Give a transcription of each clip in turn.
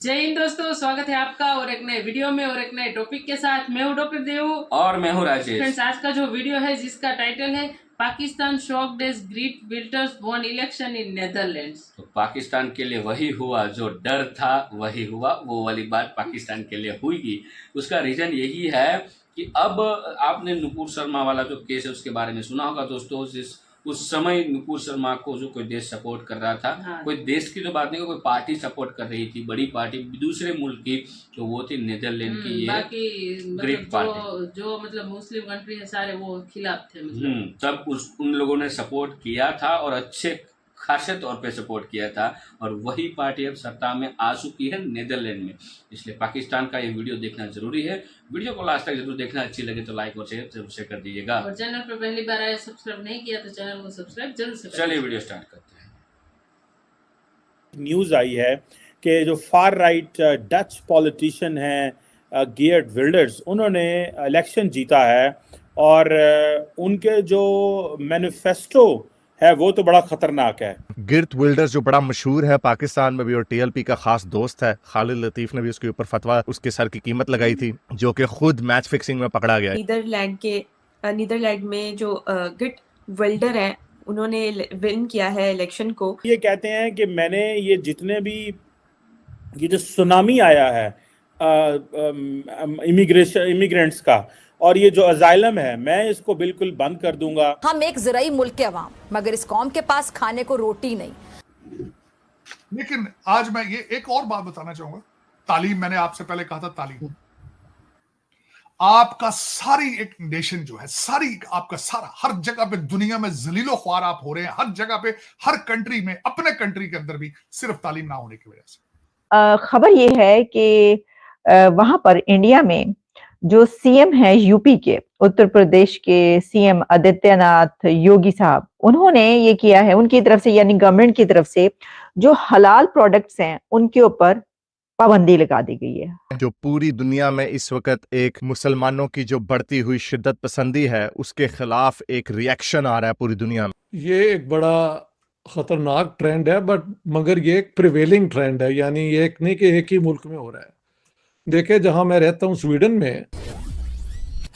जय हिंद दोस्तों, स्वागत है आपका और एक नए वीडियो में और एक नए टॉपिक के साथ। मैं हूं डॉक्टर देव और मैं हूं राजेश। फ्रेंड्स, आज का जो वीडियो है जिसका टाइटल है Pakistan shocked as Geert Wilders won election in Netherlands. तो पाकिस्तान के लिए वही हुआ जो डर था, वही हुआ। वो वाली बात पाकिस्तान के लिए हुई। उसका रीजन यही है कि अब आपने नुपुर शर्मा वाला जो केस है उसके बारे में सुना होगा दोस्तों। उस समय नुपुर शर्मा को जो कोई देश सपोर्ट कर रहा था, हाँ। कोई देश की तो बात नहीं, कोई पार्टी सपोर्ट कर रही थी, बड़ी पार्टी दूसरे मुल्क की, तो वो थी नेदरलैंड की ये बाकी ग्रेट मतलब पार्टी। जो मतलब मुस्लिम कंट्री है सारे वो खिलाफ थे मतलब। तब उन लोगों ने सपोर्ट किया था और अच्छे खासे तौर पे सपोर्ट किया था, और वही पार्टी अब सत्ता में आ चुकी है नेदरलैंड में। इसलिए पाकिस्तान का ये वीडियो देखना जरूरी है। वीडियो को लास्ट तक जरूर देखना। अच्छी लगे तो लाइक और शेयर जरूर से कर दीजिएगा। और चैनल पर पहली बार आए, सब्सक्राइब नहीं किया तो चैनल को सब्सक्राइब जरूर से चलिए वीडियो स्टार्ट करते हैं। न्यूज़ आई है कि जो फार राइट डच पॉलिटिशियन हैं गियर्ड विल्डर्स, उन्होंने इलेक्शन जीता है और उनके जो मैनिफेस्टो है वो तो बड़ा खतरनाक है। गिर्ट विल्डर्स जो बड़ा मशहूर है पाकिस्तान में भी और टीएलपी का खास दोस्त है, खालिद लतीफ ने भी उसके ऊपर फतवा, उसके सर की कीमत लगाई थी, जो कि खुद मैच फिक्सिंग में पकड़ा गया। नीदरलैंड में जो गिर्ट विल्डर हैं उन्होंने विन किया है इलेक्शन को। ये कहते हैं कि मैंने ये जितने भी ये जो सुनामी आया है इमिग्रेंट्स का और ये जो अजाइलम है, मैं इसको बिल्कुल बंद कर दूंगा। हम एक ज़राई मुल्क के अवाम, मगर इस कौम के पास खाने को रोटी नहीं। लेकिन आज मैं ये एक और बात बताना चाहूंगा। तालीम, मैंने आपसे पहले कहा था, तालीम आपका सारी एक नेशन जो है, सारी आपका सारा हर जगह पे दुनिया में जलीलो ख्वार आप हो रहे हैं, हर जगह पे, हर कंट्री में, अपने कंट्री के अंदर भी, सिर्फ तालीम ना होने की वजह से। खबर ये है कि वहां पर इंडिया में जो सीएम है यूपी के, उत्तर प्रदेश के सीएम आदित्यनाथ योगी साहब, उन्होंने ये किया है उनकी तरफ से, यानी गवर्नमेंट की तरफ से, जो हलाल प्रोडक्ट्स हैं उनके ऊपर पाबंदी लगा दी गई है। जो पूरी दुनिया में इस वक्त एक मुसलमानों की जो बढ़ती हुई शिद्दत पसंदी है, उसके खिलाफ एक रिएक्शन आ रहा है पूरी दुनिया में। ये एक बड़ा खतरनाक ट्रेंड है, मगर ये एक प्रिवेलिंग ट्रेंड है, यानी ये एक नहीं कि एक ही मुल्क में हो रहा है। देखे, जहां मैं रहता हूं स्वीडन में।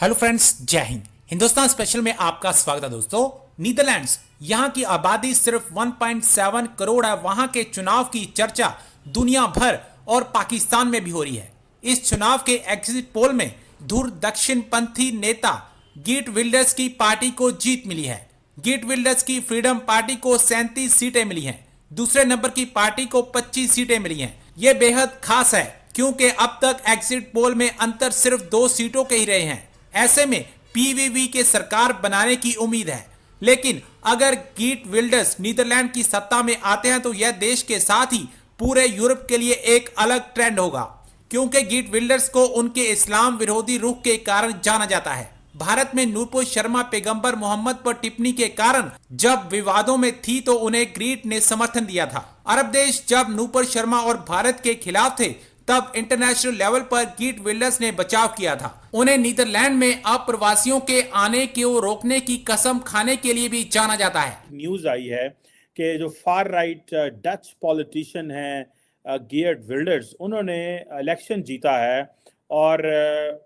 हेलो फ्रेंड्स, जय हिंद। हिंदुस्तान स्पेशल में आपका स्वागत है दोस्तों। नीदरलैंड्स, यहां की आबादी सिर्फ 1.7 करोड़ है। वहां के चुनाव की चर्चा दुनिया भर और पाकिस्तान में भी हो रही है। इस चुनाव के एग्जिट पोल में दूर दक्षिणपंथी नेता गिर्ट विल्डर्स की पार्टी को जीत मिली है। गिर्ट विल्डर्स की फ्रीडम पार्टी को 37 सीटें मिली हैं। दूसरे नंबर की पार्टी को 25 सीटें मिली हैं। यह बेहद खास है क्योंकि अब तक एग्जिट पोल में अंतर सिर्फ 2 सीटों के ही रहे हैं। ऐसे में पीवीवी के सरकार बनाने की उम्मीद है। लेकिन अगर गिर्ट विल्डर्स नीदरलैंड की सत्ता में आते हैं तो यह देश के साथ ही पूरे यूरोप के लिए एक अलग ट्रेंड होगा, क्योंकि गिर्ट विल्डर्स को उनके इस्लाम विरोधी रुख के कारण जाना जाता है। भारत में नुपुर शर्मा पैगंबर मोहम्मद पर टिप्पणी के कारण जब विवादों में थी तो उन्हें गिर्ट ने समर्थन दिया था। अरब देश जब नुपुर शर्मा और भारत के खिलाफ थे तब इंटरनेशनल लेवल पर गिर्ट विल्डर्स ने बचाव किया था। उन्हें नीदरलैंड में अप्रवासियों के आने को रोकने की कसम खाने के लिए भी जाना जाता है। न्यूज़ आई है कि जो फार राइट डच पॉलिटिशियन हैं गियर्ड विल्डर्स, उन्होंने इलेक्शन जीता है और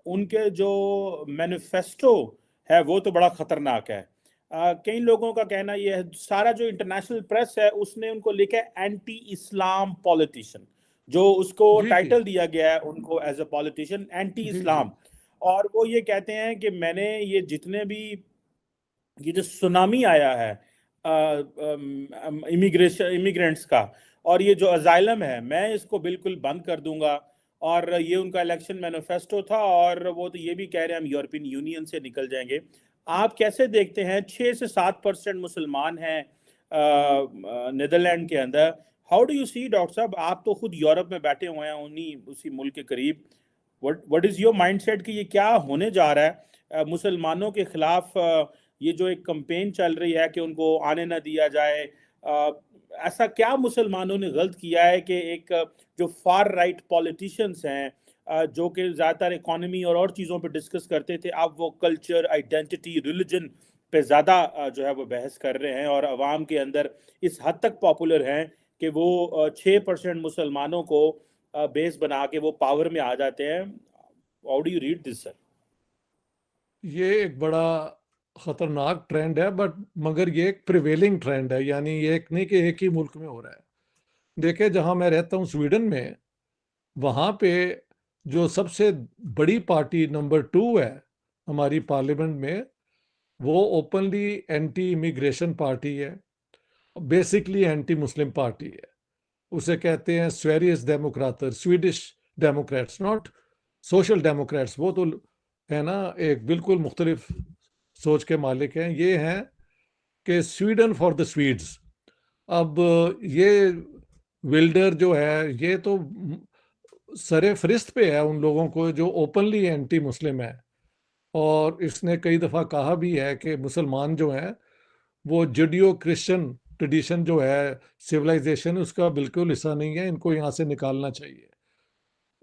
उनके जो मैनिफेस्टो है वो तो बड़ा खतरनाक है। कई लोगों का कहना यह है, सारा जो इंटरनेशनल प्रेस है उसने उनको लिखा है एंटी इस्लाम पॉलिटिशियन, जो उसको टाइटल दिया गया है उनको एज अ पॉलिटिशियन, एंटी इस्लाम। और वो ये कहते हैं कि मैंने ये जितने भी ये जो सुनामी आया है इमिग्रेंट्स का और ये जो अजाइलम है, मैं इसको बिल्कुल बंद कर दूंगा। और ये उनका इलेक्शन मैनिफेस्टो था और वो तो ये भी कह रहे हैं हम यूरोपियन यूनियन से निकल जाएंगे। आप कैसे देखते हैं? 6 से 7% मुसलमान हैं नीदरलैंड के अंदर। How do you see doctor साहब? आप तो खुद यूरोप में बैठे हुए हैं, उन्हीं उसी मुल्क के करीब। व्हाट इज योर माइंडसेट कि ये क्या होने जा रहा है? मुसलमानों के खिलाफ ये जो एक कैंपेन चल रही है कि उनको आने ना दिया जाए, ऐसा क्या मुसलमानों ने गलत किया है कि एक जो फार राइट पॉलिटिशियंस हैं जो कि ज़्यादातर इकोनॉमी और चीज़ों पे डिस्कस करते थे, अब वो कल्चर, आइडेंटिटी, रिलीजन पे ज़्यादा जो है वो बहस कर रहे हैं और अवाम के अंदर इस हद तक पॉपुलर हैं कि वो 6% मुसलमानों को बेस बना के वो पावर में आ जाते हैं. How do you read this sir? ये एक बड़ा खतरनाक ट्रेंड है, बट मगर ये एक प्रिवेलिंग ट्रेंड है, यानी ये एक नहीं कि एक ही मुल्क में हो रहा है. देखिए, जहां मैं रहता हूँ स्वीडन में, वहां पे जो सबसे बड़ी पार्टी नंबर 2 है हमारी पार्लियामेंट में, वो ओपनली एंटी इमिग्रेशन पार्टी है, बेसिकली एंटी मुस्लिम पार्टी है. उसे कहते हैं Sveriges Demokrater, Swedish Democrats, not Social Democrats. वो तो है ना, एक बिल्कुल मुख्तलिफ सोच के मालिक हैं. ये हैं कि स्वीडन फॉर द स्वीड्स. अब ये विल्डर जो है, ये तो सरे फरिस्त पे है उन लोगों को जो ओपनली एंटी मुस्लिम है. और इसने कई दफ़ा कहा भी है कि मुसलमान जो हैं वो जुडियो क्रिश्चियन ट्रेडिशन जो है, सिविलाइजेशन, उसका बिल्कुल हिस्सा नहीं है, इनको यहाँ से निकालना चाहिए.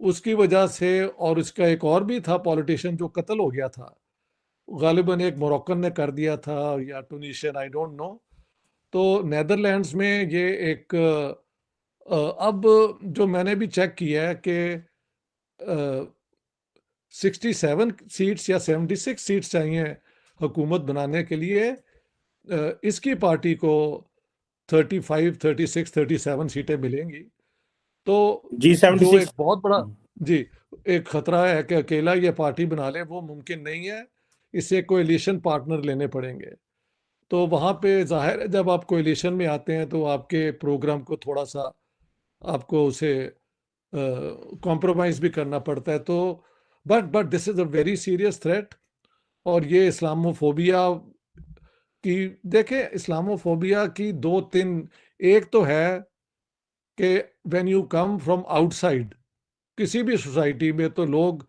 उसकी वजह से, और इसका एक और भी था पॉलिटिशियन जो कत्ल हो गया था, गालिबन एक मोरक्कन ने कर दिया था या टूनिशियन, आई डोंट नो. तो नेदरलैंड्स में ये एक अब जो मैंने भी चेक किया है कि 67 सीट्स या 76 सीट्स चाहिए हुकूमत बनाने के लिए. इसकी पार्टी को 35, 36, 37 सीटें मिलेंगी. तो जी जो 76. एक बहुत बड़ा जी एक खतरा है कि अकेला ये पार्टी बना ले, वो मुमकिन नहीं है. इससे कोएलिशन पार्टनर लेने पड़ेंगे. तो वहाँ पे जाहिर है, जब आप कोएलिशन में आते हैं तो आपके प्रोग्राम को थोड़ा सा आपको उसे कॉम्प्रोमाइज़ भी करना पड़ता है. तो but this is a very serious threat. और ये इस्लामोफोबिया की, देखें, इस्लामोफोबिया की 2-3, एक तो है कि when you come from outside किसी भी सोसाइटी में, तो लोग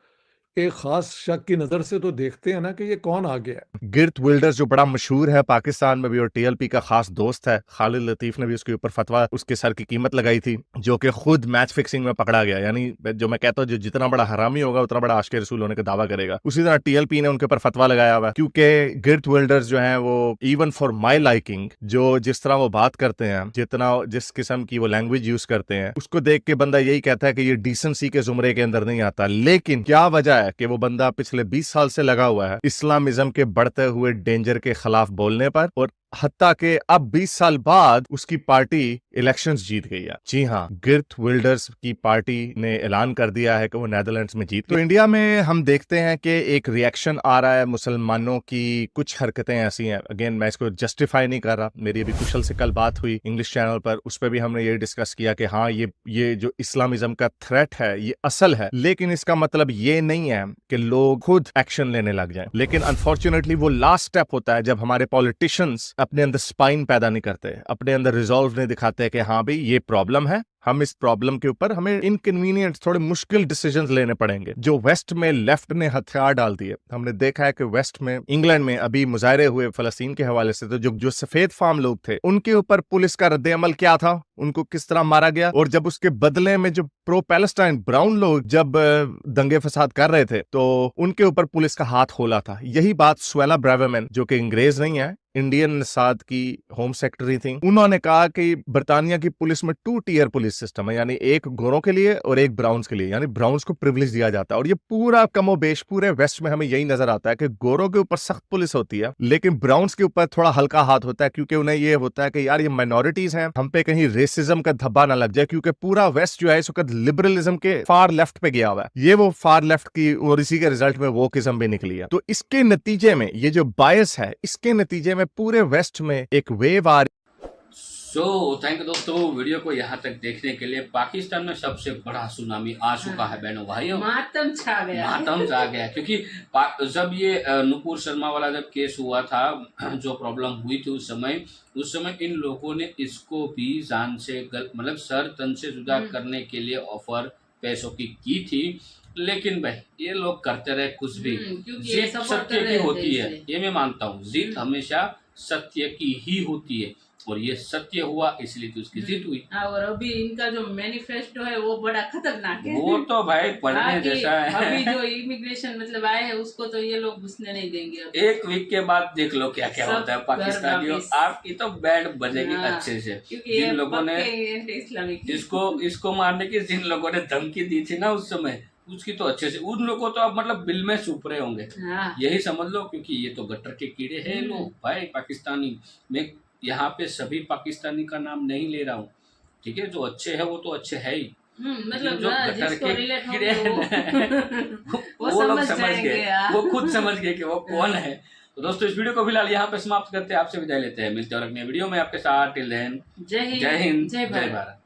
एक खास शक की नजर से तो देखते हैं ना कि ये कौन आ गया है. गिर्त विल्डर्स जो बड़ा मशहूर है पाकिस्तान में भी और टीएलपी का खास दोस्त है, खालिद लतीफ ने भी उसके ऊपर फतवा, उसके सर की कीमत लगाई थी, जो कि खुद मैच फिक्सिंग में पकड़ा गया. यानी जो मैं कहता हूँ, जो जितना बड़ा हरामी होगा उतना बड़ा आशिक रसूल होने का दावा करेगा. उसी तरह टीएलपी ने उनके ऊपर फतवा लगाया हुआ है, क्योंकि गिर्त विल्डर्स जो है वो इवन फॉर माई लाइकिंग, जो जिस तरह वो बात करते हैं, जितना जिस किस्म की वो लैंग्वेज यूज करते हैं, उसको देख के बंदा यही कहता है कि ये डिसेंसी के जुमरे के अंदर नहीं आता. लेकिन क्या वजह है कि वो बंदा पिछले 20 साल से लगा हुआ है इस्लामिज्म के बढ़ते हुए डेंजर के खिलाफ बोलने पर, और हत्ता के अब 20 साल बाद उसकी पार्टी इलेक्शंस जीत गई है. जी हाँ, गिर्त विल्डर्स की पार्टी ने ऐलान कर दिया है कि वो नेदरलैंड्स में जीत. तो इंडिया में हम देखते हैं कि एक रिएक्शन आ रहा है मुसलमानों की. कुछ हरकतें ऐसी हैं, अगेन मैं इसको जस्टिफाई नहीं कर रहा, मेरी अभी कुशल से कल बात हुई इंग्लिश चैनल पर, उस पर भी हमने ये डिस्कस किया कि हाँ, ये जो इस्लामिज्म का थ्रेट है ये असल है, लेकिन इसका मतलब ये नहीं है कि लोग खुद एक्शन लेने लग जाएं. लेकिन अनफॉर्चुनेटली वो लास्ट स्टेप होता है जब हमारे पॉलिटिशियंस अपने अंदर स्पाइन पैदा नहीं करते, अपने अंदर रिजॉल्व नहीं दिखाते कि हाँ भाई ये प्रॉब्लम है, हम इस प्रॉब्लम के ऊपर हमें इनकन्वीनियंट थोड़े मुश्किल डिसीजंस लेने पड़ेंगे. जो वेस्ट में लेफ्ट ने हथियार डाल दिए, हमने देखा है कि वेस्ट में, इंग्लैंड में अभी मुजाहरे हुए फलस्तीन के हवाले से, तो जो सफेद फार्म लोग थे उनके ऊपर पुलिस का रद्द अमल क्या था, उनको किस तरह मारा गया. और जब उसके बदले में जो प्रो पैलेस्टाइन ब्राउन लोग जब दंगे फसाद कर रहे थे तो उनके ऊपर पुलिस का हाथ खोला था. यही बात सुएला ब्रेवरमैन, जो कि अंग्रेज नहीं है, इंडियन साथ की होम सेक्रेटरी थी, उन्होंने कहा कि बर्तानिया की पुलिस में 2 टियर पुलिस सिस्टम है, यानी एक गोरों के लिए और एक ब्राउन्स के लिए, यानी ब्राउन्स को प्रिविलेज दिया जाता है. और ये पूरा कमोबेश पूरे वेस्ट में हमें यही नजर आता है कि गोरों के ऊपर सख्त पुलिस होती है, लेकिन ब्राउन्स के ऊपर थोड़ा हल्का हाथ होता है, क्योंकि उन्हें ये होता है कि यार ये माइनॉरिटीज हैं, हम पे कहीं रेसिज्म का धब्बा ना लग जाए, क्योंकि पूरा वेस्ट जो है इस वक्त लिबरलिज्म के फार लेफ्ट पे गया हुआ है. ये वो फार लेफ्ट की, और इसी के रिजल्ट में वो किस्म भी निकली है. तो इसके नतीजे में ये जो बायस है, इसके नतीजे में पूरे वेस्ट में एक वेव आ रही. सो थैंक यू दोस्तों, वीडियो को यहाँ तक देखने के लिए. पाकिस्तान में सबसे बड़ा सुनामी आ चुका है बहनों भाइयों, मातम छा गया, मातम छा गया. क्योंकि जब ये नुपुर शर्मा वाला जब केस हुआ था, जो प्रॉब्लम हुई थी उस समय इन लोगों ने इसको भी जान से मतलब सर तन से जुदा करने के लिए ऑफर पैसों की थी. लेकिन भाई ये लोग करते रहे कुछ भी. जीत सत्य की होती है, ये मैं मानता हूँ. जीत हमेशा सत्य की ही होती है. और ये सत्य हुआ, इसलिए तो उसकी जीत हुई। हाँ, और अभी इनका जो मैनिफेस्टो है वो बड़ा खतरनाक है। वो तो भाई पढ़ने हाँ, कि जैसा है। अभी जो इमिग्रेशन मतलब आए हैं उसको तो ये लोग घुसने नहीं देंगे अब। एक वीक के बाद देख लो क्या क्या सब होता है घर पाकिस्तानियों, वापिस। आपकी तो बैंड बजेगी हाँ, अच्छे से। क्योंकि ये जिन लोगों ने पक्के इस्लामिक हैं। इसको मारने की जिन लोगों ने धमकी दी थी ना उस समय, उसकी तो अच्छे से उन लोगों को तो अब मतलब बिल में छुप रहे होंगे, हाँ, यही समझ लो, क्योंकि ये तो गटर के कीड़े हैं लोग भाई पाकिस्तानी। मैं यहाँ पे सभी पाकिस्तानी का नाम नहीं ले रहा हूँ, ठीक है, जो अच्छे है वो तो अच्छे है ही, मतलब जो हाँ, गटर जिसको के रिलेट कीड़े होंगे वो लोग समझ जाएंगे, गए, हाँ। वो खुद समझ गए कि वो कौन है। तो दोस्तों इस वीडियो को फिलहाल यहाँ पे समाप्त करते हैं, आपसे विदाई लेते हैं, मिलते हैं और अगले वीडियो में आपके साथ। टिल देन जय जय हिंद जय जय भारत।